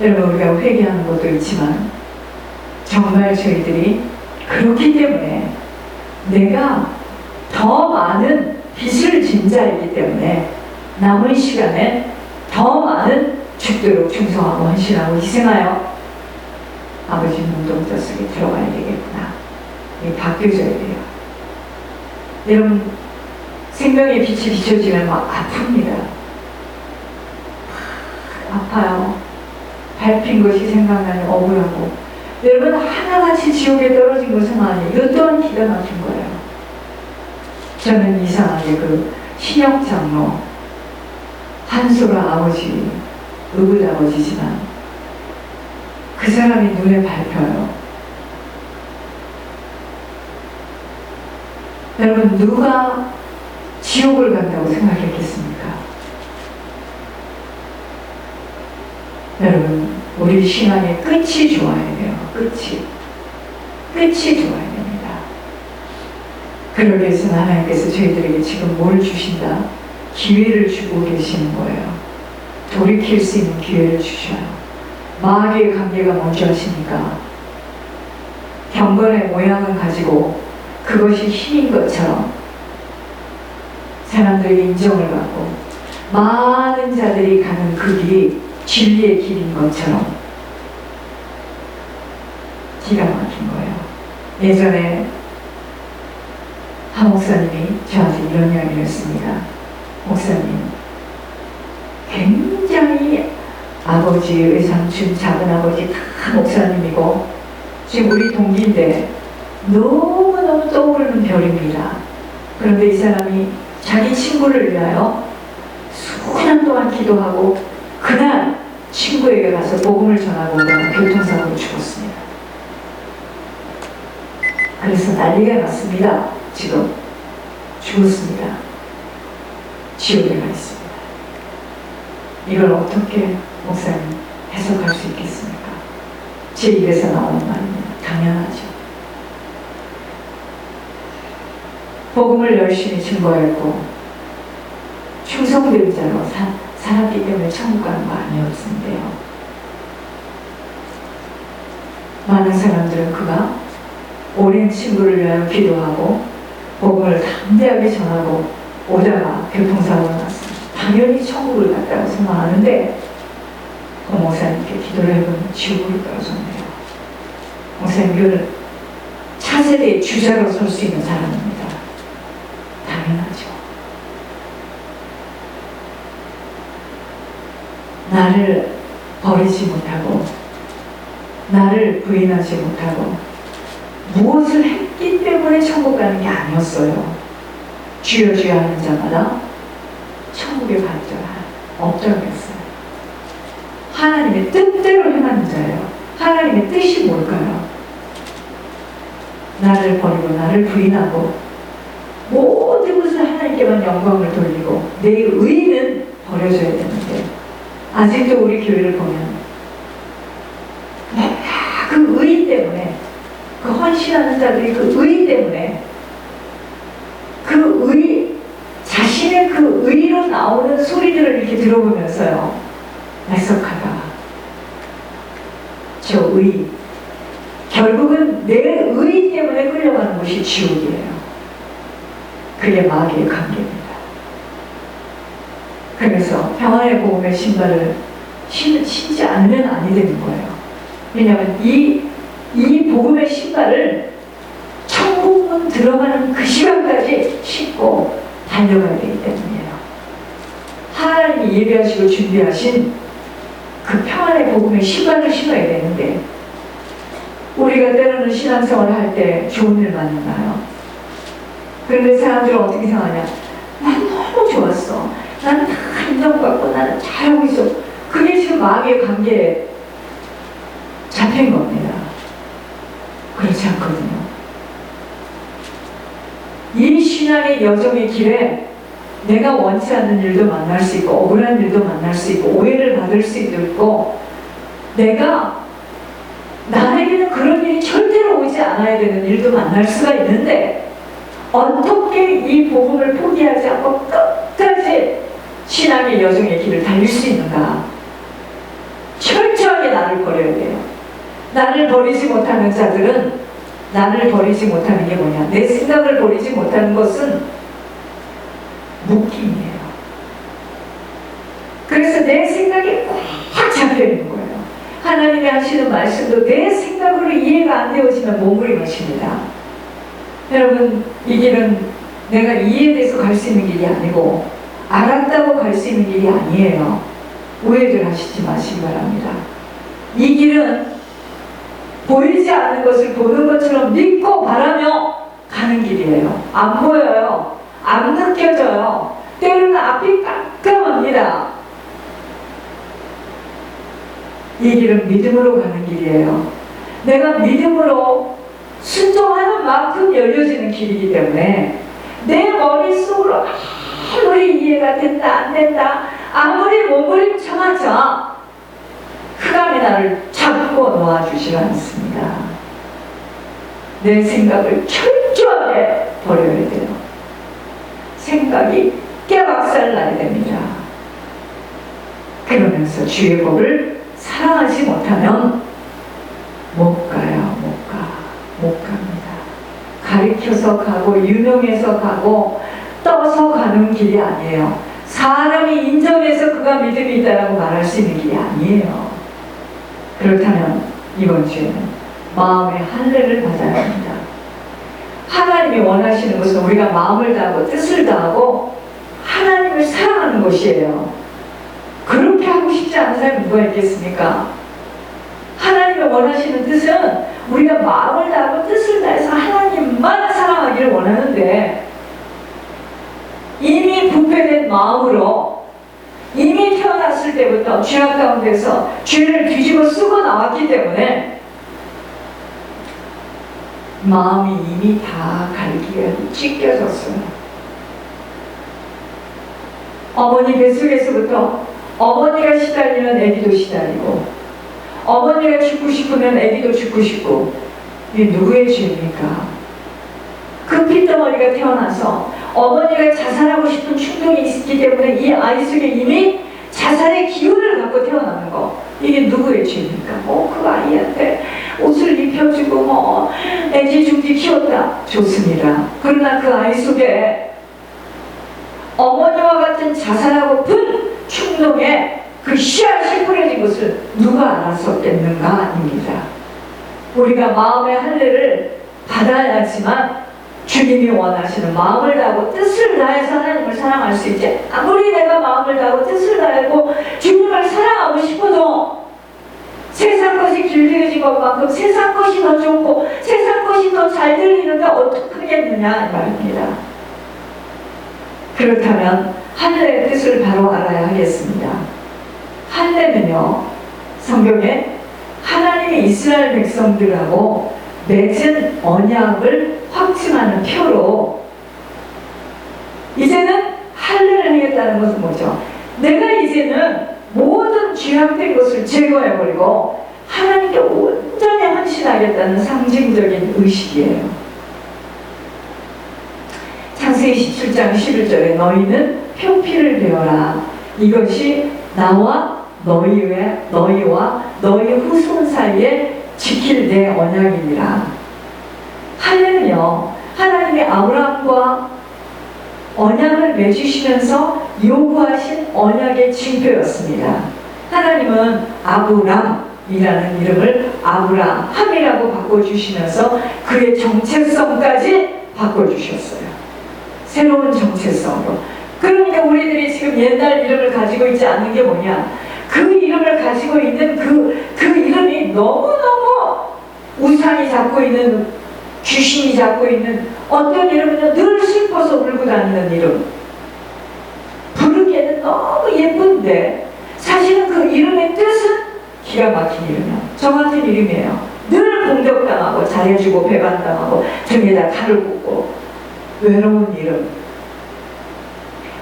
여러분, 우리가 회개하는 것도 있지만 정말 저희들이 그렇기 때문에 내가 더 많은 빚을 진 자이기 때문에 남은 시간에 더 많은 죽도록 충성하고 헌신하고 희생하여 아버지 눈동자 속에 들어가야 되겠구나. 바뀌어져야 돼요. 여러분, 생명의 빛이 비춰지면 막 아픕니다. 아파요. 밟힌 것이 생각나니 억울하고. 여러분, 하나같이 지옥에 떨어진 것은 아니에요. 이것 또한 기가 막힌 거예요. 저는 이상하게 그 신영 장로, 한소라 아버지, 의붓 아버지지만 그 사람이 눈에 밟혀요. 여러분, 누가 지옥을 간다고 생각했겠습니까? 여러분, 우리 신앙의 끝이 좋아야 돼요. 끝이 좋아야 됩니다. 그러기 위해서 하나님께서 저희들에게 지금 뭘 주신다? 기회를 주고 계시는 거예요. 돌이킬 수 있는 기회를 주셔요. 마귀의 관계가 뭔지 아십니까? 경건의 모양을 가지고 그것이 힘인 것처럼 사람들에게 인정을 받고 많은 자들이 가는 그 길이 진리의 길인 것처럼 기가 막힌 거예요. 예전에 한 목사님이 저한테 이런 이야기를 했습니다. 목사님, 굉장히 아버지, 외삼촌, 작은아버지 다 목사님이고 지금 우리 동기인데 너무너무 떠오르는 별입니다. 그런데 이 사람이 자기 친구를 위하여 수년 동안 기도하고 그날 친구에게 가서 복음을 전하고 오다가 교통사고로 죽었습니다. 그래서 난리가 났습니다. 지금 죽었습니다. 지옥에 가 있습니다. 이걸 어떻게 목사님 해석할 수 있겠습니까? 제 입에서 나오는 말입니다. 당연하죠. 복음을 열심히 증거했고 충성된 자로 살았기 때문에 천국 가는 거 아니었는데요. 많은 사람들은 그가 오랜 친구를 위하여 기도하고 복음을 담대하게 전하고 오다가 교통사고가 났습니다. 당연히 천국을 갔다고 생각하는데 그 목사님께 기도를 해보니 지옥으로 떨어졌네요. 목사님, 이거는 차세대의 주자로 설 수 있는 사람입니다. 당연하죠. 나를 버리지 못하고 나를 부인하지 못하고 무엇을 했기 때문에 천국 가는 게 아니었어요. 주여 주여 하는 자마다 천국에 갈 줄 없다고 했어요. 하나님의 뜻대로 행하는 자예요. 하나님의 뜻이 뭘까요? 나를 버리고 나를 부인하고 모든 것을 하나님께만 영광을 돌리고 내 의는 버려져야 되는데 아직도 우리 교회를 보면 그 의 때문에 그 헌신하는 자들이 그 의 때문에 그 의 자신의 그 의로 나오는 소리들을 이렇게 들어보면서요 애석하다. 저 의 결국은 내 의 때문에 끌려가는 것이 지옥이에요. 그게 마귀의 관계입니다. 그래서 평안의 복음의 신발을 신지 않으면 아니 되는 거예요. 왜냐하면 이 복음의 신발을 천국문 들어가는 그 시간까지 신고 달려가야 되기 때문이에요. 하나님이 예비하시고 준비하신 그 평안의 복음의 신발을 신어야 되는데 우리가 때로는 신앙생활을 할 때 좋은 일 만나요. 그런데 사람들은 어떻게 생각하냐? 난 너무 좋았어. 난 다 인정받고 나는 잘하고 있어. 그게 지금 마귀의 관계에 잡힌 겁니다. 그렇지 않거든요. 이 신앙의 여정의 길에 내가 원치 않는 일도 만날 수 있고 억울한 일도 만날 수 있고 오해를 받을 수도 있고 내가 나에게는 그런 일이 절대로 오지 않아야 되는 일도 만날 수가 있는데 어떻게 이 복음을 포기하지 않고 끝까지 신앙의 여정의 길을 달릴 수 있는가? 철저하게 버려야 돼요. 나를 버리지 못하는 자들은, 나를 버리지 못하는 게 뭐냐? 내 생각을 버리지 못하는 것은 묶임이에요. 그래서 내 생각이 꽉 잡혀 있는 거예요. 하나님이 하시는 말씀도 내 생각으로 이해가 안 되어지면 몸부림하십니다. 여러분, 이 길은 내가 이해돼서 갈 수 있는 길이 아니고 알았다고 갈 수 있는 길이 아니에요. 오해를 하시지 마시기 바랍니다. 이 길은 보이지 않는 것을 보는 것처럼 믿고 바라며 가는 길이에요. 안 보여요. 안 느껴져요. 때로는 앞이 깜깜합니다. 이 길은 믿음으로 가는 길이에요. 내가 믿음으로 순종하는 만큼 열려지는 길이기 때문에 내 머릿속으로 아무리 이해가 된다 안 된다 아무리 몸부림쳐마자 흑암이 나를 잡고 놓아주지 않습니다. 내 생각을 철저하게 버려야 돼요. 생각이 깨박살나야 됩니다. 그러면서 주의 법을 사랑하지 못하면 못 가요. 못 갑니다. 가리켜서 가고 유명해서 가고 떠서 가는 길이 아니에요. 사람이 인정해서 그가 믿음이 있다라고 말할 수 있는 길이 아니에요. 그렇다면 이번 주에는 마음의 할례를 받아야 합니다. 하나님이 원하시는 것은 우리가 마음을 다하고 뜻을 다하고 하나님을 사랑하는 것이에요. 그렇게 하고 싶지 않은 사람이 누가 있겠습니까? 하나님이 원하시는 뜻은 우리가 마음을 다하고 뜻을 다해서 하나님만 사랑하기를 원하는데 이미 부패된 마음으로 이미 태어났을 때부터 죄악 가운데서 죄를 뒤집어 쓰고 나왔기 때문에 마음이 이미 다 갈기가 찢겨졌어요. 어머니 뱃속에서부터 어머니가 시달리면 애기도 시달리고 어머니가 죽고 싶으면 애기도 죽고 싶고 이게 누구의 죄입니까? 그 핏덩어리가 태어나서 어머니가 자살하고 싶은 충동이 있기 때문에 이 아이 속에 이미 자살의 기운을 갖고 태어나는 거 이게 누구의 죄입니까? 그 아이한테 옷을 입혀주고 애지중지 키웠다. 좋습니다. 그러나 그 아이 속에 어머니와 같은 자살하고픈 충동에 그 씨앗이 뿌려진 것을 누가 알았었겠는가 아닙니다. 우리가 마음의 할례를 받아야지만 주님이 원하시는 마음을 다하고 뜻을 다해서 하나님을 사랑할 수 있지. 아무리 내가 마음을 다하고 뜻을 다하고 주님을 사랑하고 싶어도 세상 것이 길들여진 것만큼 세상 것이 더 좋고 세상 것이 더 잘 들리는데 어떡하겠느냐 이 말입니다. 그렇다면 할례의 뜻을 바로 알아야 하겠습니다. 할례는요, 성경에 하나님이 이스라엘 백성들하고 맺은 언약을 확증하는 표로 이제는 할례를 하겠다는 것은 뭐죠? 내가 이제는 모든 죄악된 것을 제거해버리고 하나님께 온전히 헌신하겠다는 상징적인 의식이에요. 창세기 17장 11절에 너희는 표피를 베어라. 이것이 나와 너희와 너희 후손 사이에 지킬 내 언약이니라. 할례는요, 하나님이 아브라함과 언약을 맺으시면서 요구하신 언약의 징표였습니다. 하나님은 아브람이라는 이름을 아브라함이라고 바꿔주시면서 그의 정체성까지 바꿔주셨어요. 새로운 정체성으로. 그러니까 우리들이 지금 옛날 이름을 가지고 있지 않는 게 뭐냐? 그 이름을 가지고 있는 그 이름이 너무너무 우상이 잡고 있는, 귀신이 잡고 있는 어떤 이름은요, 늘 슬퍼서 울고 다니는 이름. 부르기에는 너무 예쁜데 사실은 그 이름의 뜻은 기가 막힌 이름이에요. 저 같은 이름이에요. 늘 공격당하고 잘해주고 배반당하고 등에다 칼을 꽂고 외로운 이름.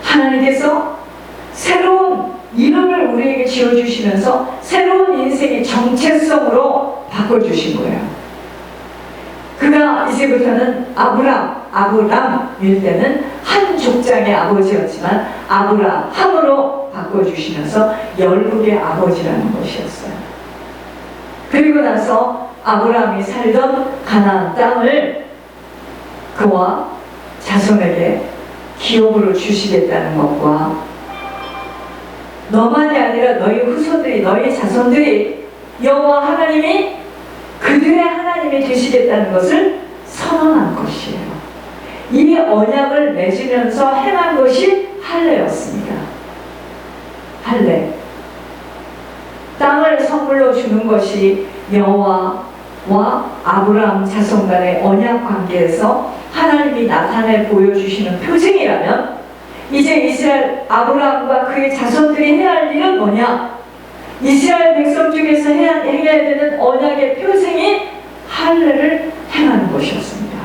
하나님께서 새로운 이름을 우리에게 지어주시면서 새로운 인생의 정체성으로 바꿔주신 거예요. 그가 이제부터는 아브람일 때는 한 족장의 아버지였지만 아브라함으로 바꿔주시면서 열국의 아버지라는 것이었어요. 그리고 나서 아브라함이 살던 가나안 땅을 그와 자손에게 기업으로 주시겠다는 것과 너만이 아니라 너희 후손들이, 너희 자손들이 여호와 하나님이 그들의 하나님이 되시겠다는 것을 선언한 것이에요. 이 언약을 맺으면서 행한 것이 할례였습니다. 할례. 땅을 선물로 주는 것이 여호와와 아브라함 자손 간의 언약 관계에서 하나님이 나타내 보여주시는 표징이라면, 이제 이스라엘 아브라함과 그의 자손들이 해야 할 일은 뭐냐? 이스라엘 백성 중에서 해야 되는 언약의 표징이 할례를 행하는 것이었습니다.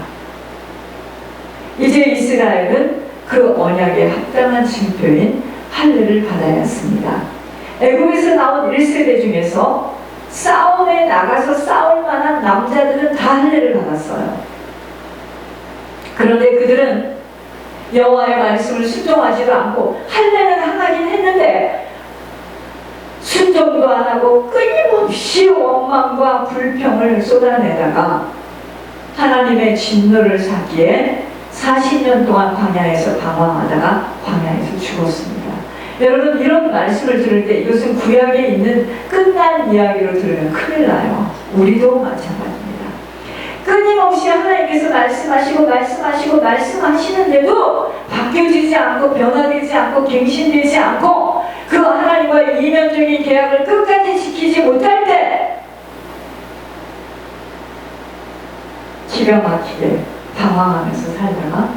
이제 이스라엘은 그 언약에 합당한 징표인 할례를 받아야 했습니다. 애굽에서 나온 1세대 중에서 싸움에 나가서 싸울 만한 남자들은 다 할례를 받았어요. 그런데 그들은 여호와의 말씀을 순종하지도 않고, 할례는 하긴 했는데 순종도 안 하고 끊임없이 원망과 불평을 쏟아내다가 하나님의 진노를 샀기에 40년 동안 광야에서 방황하다가 광야에서 죽었습니다. 여러분, 이런 말씀을 들을 때 이것은 구약에 있는 끝난 이야기로 들으면 큰일 나요. 우리도 마찬가지입니다. 끊임없이 하나님께서 말씀하시는데도 바뀌어지지 않고 변화되지 않고 갱신되지 않고 그 하나님과의 이면적인 계약을 끝까지 지키지 못할 때 기가 막히게 방황하면서 살다가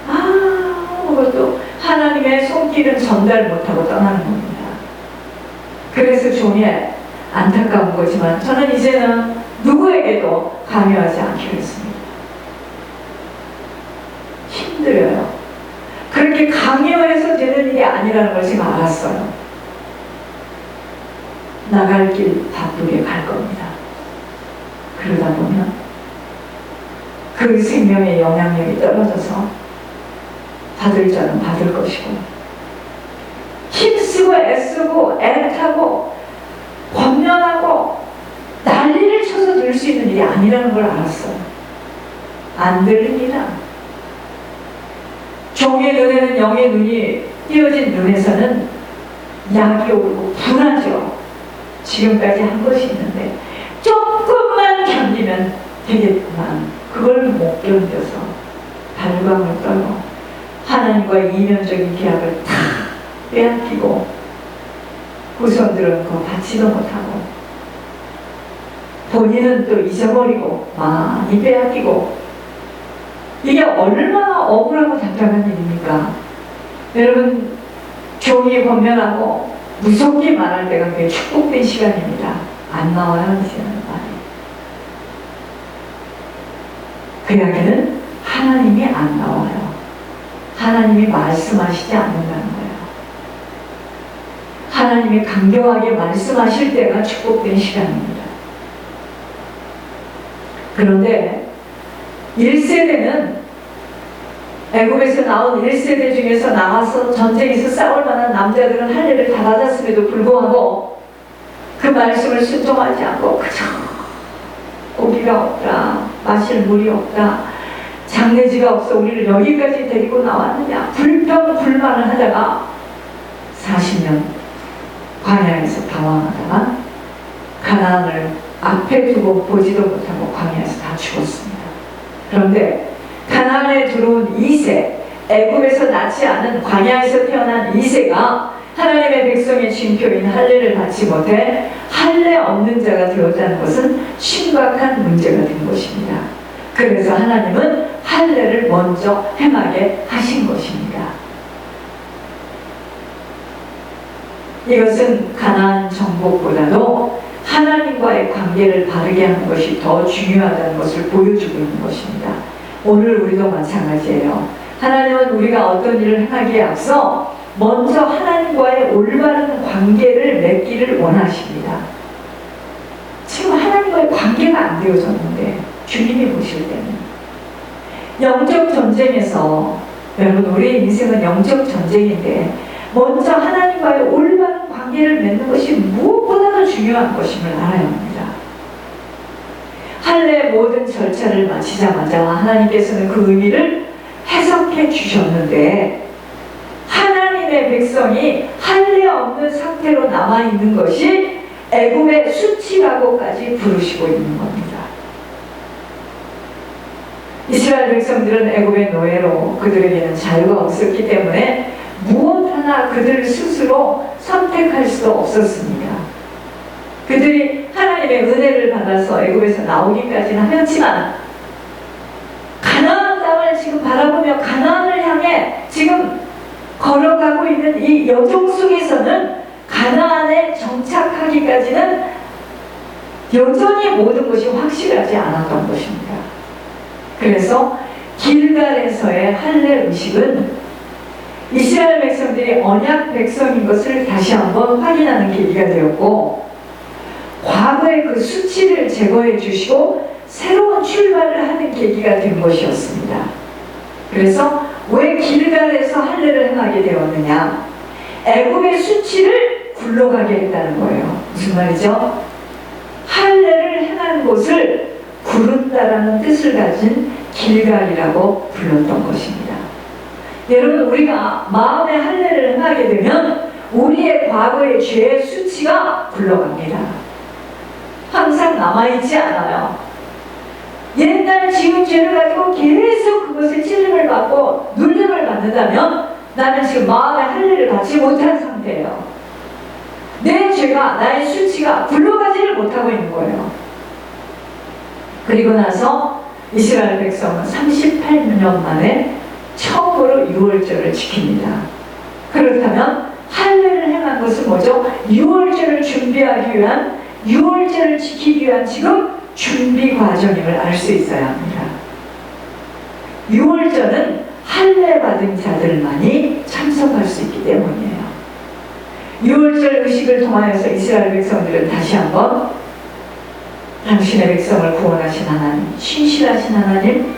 아무것도 하나님의 손길은 전달 못하고 떠나는 겁니다. 그래서 종이 안타까운 거지만 저는 이제는 누구에게도 강요하지 않기로 했습니다. 힘들어요. 그렇게 강요해서 되는 일이 아니라는 걸 제가 알았어요. 나갈 길 바쁘게 갈 겁니다. 그러다 보면 그 생명의 영향력이 떨어져서 받을 자는 받을 것이고, 힘쓰고 애쓰고 애타고 권면하고 난리를 쳐서 들 수 있는 일이 아니라는 걸 알았어요. 안 들립니다. 종의 눈에는 영의 눈이 띄어진 눈에서는 약이 오르고 분하죠. 지금까지 한 것이 있는데 조금만 견디면 되겠구만. 그걸 못 견뎌서 발광을 떨고 하나님과의 이면적인 계약을 다 빼앗기고 후손들은 그거 받지도 못하고 본인은 또 잊어버리고 많이 빼앗기고, 이게 얼마나 억울하고 답답한 일입니까? 여러분, 종이 권면하고 무섭게 말할 때가 그게 축복된 시간입니다. 안 나와요, 이제는 말이. 그 이야기는 하나님이 안 나와요. 하나님이 말씀하시지 않는다는 거예요. 하나님이 강경하게 말씀하실 때가 축복된 시간입니다. 그런데 1세대는 애굽에서 나온 1세대 중에서 나와서 전쟁에서 싸울 만한 남자들은 할례를 다 받았음에도 불구하고 그 말씀을 순종하지 않고 그저 고기가 없다, 마실 물이 없다, 장례지가 없어 우리를 여기까지 데리고 나왔느냐 불평 불만을 하다가 40년 광야에서 방황하다가 가나안을 앞에 두고 보지도 못하고 광야에서 다 죽었습니다. 그런데 가나안에 들어온 2세, 애굽에서 낳지 않은 광야에서 태어난 2세가 하나님의 백성의 징표인 할례를 받지 못해 할례 없는 자가 되었다는 것은 심각한 문제가 된 것입니다. 그래서 하나님은 할례를 먼저 행하게 하신 것입니다. 이것은 가나안 정복보다도 하나님과의 관계를 바르게 하는 것이 더 중요하다는 것을 보여주고 있는 것입니다. 오늘 우리도 마찬가지예요. 하나님은 우리가 어떤 일을 행하기에 앞서 먼저 하나님과의 올바른 관계를 맺기를 원하십니다. 지금 하나님과의 관계가 안 되어졌는데 주님이 보실 때는 영적 전쟁에서, 여러분 우리의 인생은 영적 전쟁인데 먼저 하나님과의 올바른 관계를 맺는 것이 무엇보다도 중요한 것임을 알아야 합니다. 할례 모든 절차를 마치자마자 하나님께서는 그 의미를 해석해 주셨는데, 하나님의 백성이 할례 없는 상태로 남아있는 것이 애굽의 수치라고까지 부르시고 있는 겁니다. 이스라엘 백성들은 애굽의 노예로 그들에게는 자유가 없었기 때문에 무엇 하나 그들 스스로 선택할 수도 없었습니다. 그들이 하나님의 은혜를 받아서 애굽에서 나오기까지는 하였지만, 가나안 땅을 지금 바라보며 가나안을 향해 지금 걸어가고 있는 이 여정 속에서는 가나안에 정착하기까지는 여전히 모든 것이 확실하지 않았던 것입니다. 그래서 길갈에서의 할례 의식은 이스라엘 백성들이 언약 백성인 것을 다시 한번 확인하는 계기가 되었고, 과거의 그 수치를 제거해 주시고 새로운 출발을 하는 계기가 된 것이었습니다. 그래서 왜 길갈에서 할례를 행하게 되었느냐? 애굽의 수치를 굴러가게 했다는 거예요. 무슨 말이죠? 할례를 행한 곳을 구른다라는 뜻을 가진 길갈이라고 불렀던 것입니다. 여러분, 우리가 마음의 할례를 행하게 되면 우리의 과거의 죄의 수치가 굴러갑니다. 항상 남아있지 않아요. 옛날 지은 죄를 가지고 계속 그것을 찔림을 받고 눌림을 받는다면 나는 지금 마음의 할례를 받지 못한 상태예요. 내 죄가, 나의 수치가 굴러가지를 못하고 있는 거예요. 그리고 나서 이스라엘 백성은 38년 만에 처음으로 유월절을 지킵니다. 그렇다면 할례를 행한 것은 뭐죠? 유월절을 준비하기 위한, 유월절을 지키기 위한 지금 준비 과정임을 알 수 있어야 합니다. 유월절은 할례 받은 자들만이 참석할 수 있기 때문이에요. 유월절 의식을 통하여서 이스라엘 백성들은 다시 한번 당신의 백성을 구원하신 하나님, 신실하신 하나님,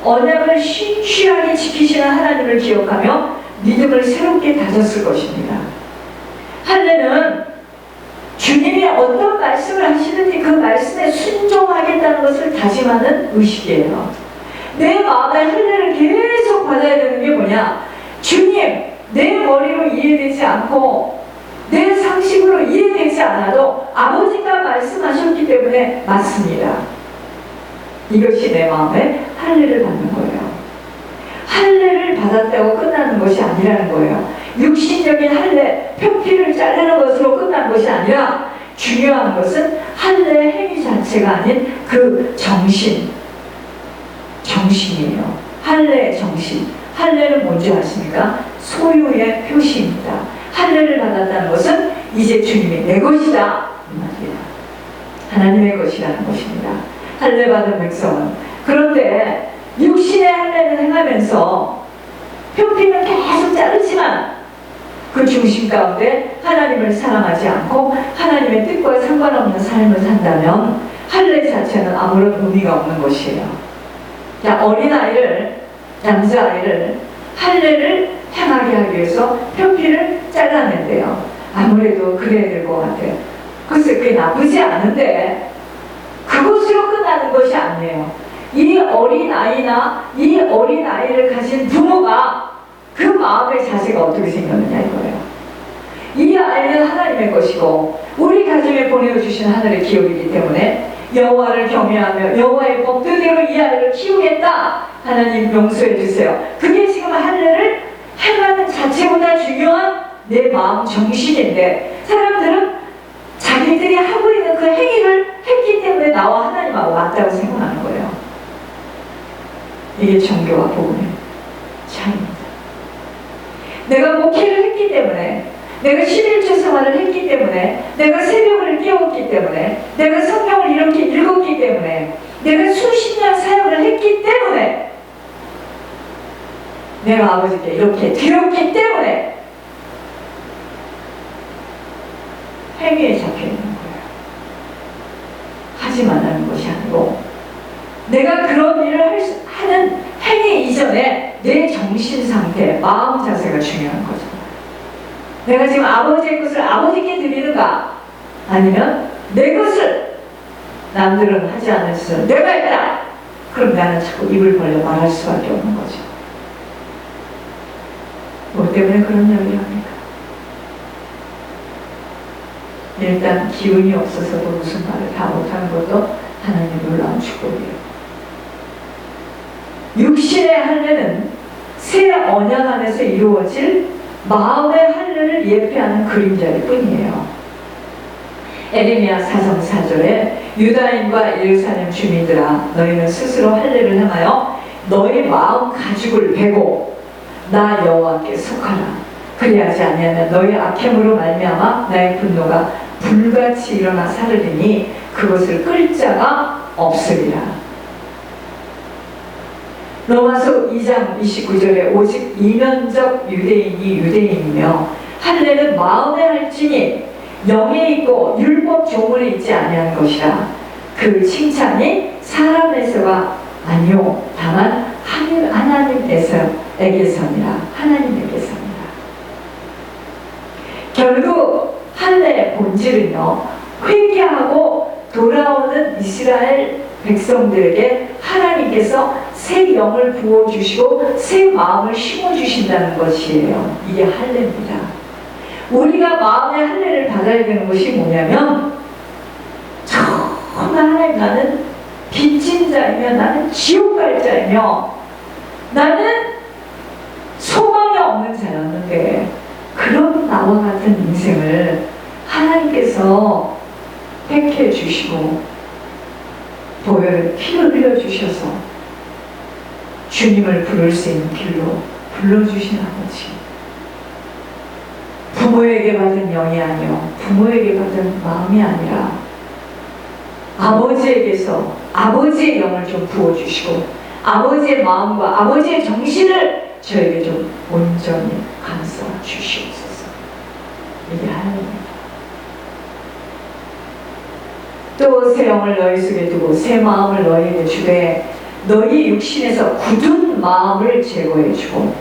언약을 신실하게 지키시는 하나님을 기억하며 믿음을 새롭게 다졌을 것입니다. 할례는 주님이 어떤 말씀을 하시든지 그 말씀에 순종하겠다는 것을 다짐하는 의식이에요. 내 마음의 할례를 계속 받아야 되는 게 뭐냐? 주님, 내 머리로 이해되지 않고 내 상식으로 이해되지 않아도 아버지가 말씀하셨기 때문에 맞습니다. 이것이 내 마음에 할례를 받는 거예요. 할례를 받았다고 끝나는 것이 아니라는 거예요. 육신적인 할례, 표피를 자르는 것으로 끝난 것이 아니라 중요한 것은 할례 행위 자체가 아닌 그 정신이에요. 할례의 정신. 할례는 뭔지 아십니까? 소유의 표시입니다. 할례를 받았다는 것은 이제 주님이 내 것이다, 이 말이에요. 하나님의 것이라는 것입니다. 할례 받은 백성은. 그런데 육신의 할례는 행하면서 표피는 계속 자르지만 그 중심 가운데 하나님을 사랑하지 않고 하나님의 뜻과 상관없는 삶을 산다면 할례 자체는 아무런 의미가 없는 것이에요. 자, 어린아이를, 남자아이를 할례를 행하게 하기 위해서 표피를 잘라낸대요. 아무래도 그래야 될 것 같아요. 글쎄, 그게 나쁘지 않은데 그것으로 끝나는 것이 아니에요. 이 어린아이나 이 어린아이를 가진 부모가 그 마음의 자세가 어떻게 생겼느냐 이거예요. 이 아이는 하나님의 것이고 우리 가정에 보내주신 하늘의 기업이기 때문에 여호와를 경외하며 여호와의 법대로 이 아이를 키우겠다. 하나님 용서해 주세요. 그게 지금 할례를 행하는 자체보다 중요한 내 마음 정신인데, 사람들은 자기들이 하고 있는 그 행위를 했기 때문에 나와 하나님하고 맞다고 생각하는 거예요. 이게 종교와 복음의 차이입니다. 내가 목회를 했기 때문에, 내가 11조 생활을 했기 때문에, 내가 새벽을 깨웠기 때문에, 내가 성경을 이렇게 읽었기 때문에, 내가 수십 년 사역을 했기 때문에, 내가 아버지께 이렇게 드렸기 때문에 행위에 잡혀있는 거예요. 하지 말라는 것이 아니고, 내가 그런 일을 하는 행위 이전에 내 정신 상태, 마음 자세가 중요한 거죠. 내가 지금 아버지의 것을 아버지께 드리는가? 아니면 내 것을 남들은 하지 않았어. 내가 했다! 그럼 나는 자꾸 입을 벌려 말할 수밖에 없는 거죠. 뭐 때문에 그런 이야기를 합니까? 일단 기운이 없어서도 무슨 말을 다 못하는 것도 하나님의 놀라운 축복이에요. 육신의 할례는 새 언약 안에서 이루어질 마음의 할례를 예표하는 그림자일 뿐이에요. 에레미야 4장 4절에 유다인과 예루살렘 주민들아 너희는 스스로 할례를 행하여 너희 마음 가죽을 베고 나 여호와께 속하라. 그리하지 아니하면 너희 악행으로 말미암아 나의 분노가 불같이 일어나 사르리니 그것을 끌 자가 없으리라. 로마서 2장 29절에 오직 이면적 유대인이 유대인이며 할례는 마음에 할지니 영에 있고 율법 조문에 있지 아니한 것이라. 그 칭찬이 사람에서가 아니요 다만 하나님에게서니라. 하나님에게서니라. 결국 할례의 본질은요, 회개하고 돌아오는 이스라엘 백성들에게 하나님께서 새 영을 부어주시고 새 마음을 심어주신다는 것이에요. 이게 할례입니다. 우리가 마음의 할례를 받아야 되는 것이 뭐냐면, 정말 하나님 나는 빚진 자이며 나는 지옥 갈 자이며 나는 소망이 없는 자였는데 그런 나와 같은 인생을 하나님께서 택해 주시고 보혈의 피를 흘려주셔서 주님을 부를 수 있는 길로 불러주신 아버지. 부모에게 받은 영이 아니요 부모에게 받은 마음이 아니라 아버지에게서 아버지의 영을 좀 부어주시고 아버지의 마음과 아버지의 정신을 저에게 좀 온전히 감싸 주시옵소서. 이게 하나님입니다. 또 새 영을 너희 속에 두고 새 마음을 너희에게 주되 너희 육신에서 굳은 마음을 제거해 주고